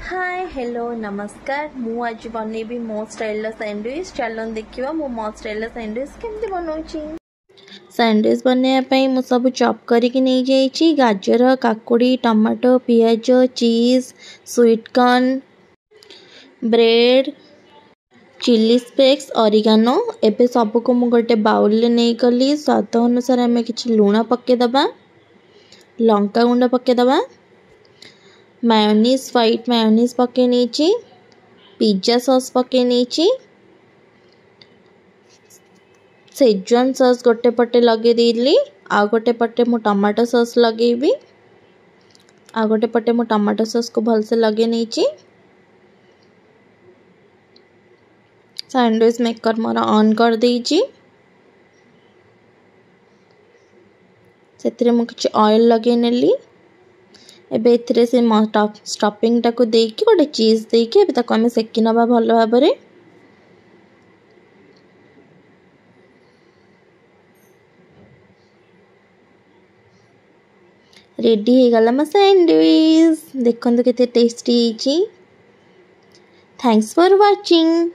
Hi hello नमस्कार मु आज बनैबी मो स्टाइल सैंडविच चलन देखिए मो स्टाइल सैंडविच केमती बनाऊँगी। सैंडविच बनवाई मु सब चॉप करके नहीं जाइए गाजर काकुड़ी टमाटो पियाज cheese sweet corn bread chilli specks oregano एबे सबको मु गोटे बाउल नहीं गली स्वाद अनुसार आम कि लुण पकेदबा लंका गुंड पकेदबा मायोनीज व्हाइट मायोनीज पके नहीं पिज्जा सॉस पके नहीं सेजवान सॉस गोटे पटे लगे देली आ गोटे पटे मु टमाटो सॉस लगेबी आ गोटे पटे मु टमाटो सॉस को भलसे लगे नहीं सैंडविच मेकर मोर ऑन कर देची से मुझे ऑयल लगे नेली एबे एथिरे से स्टफिंग टाको देकी गोटे चीज देकी एबे ताको हमें सेकी नबा भल भाबरे रेडी हो गला मो सैंडविच देखो केते टेस्टी थैंक्स फॉर वाचिंग।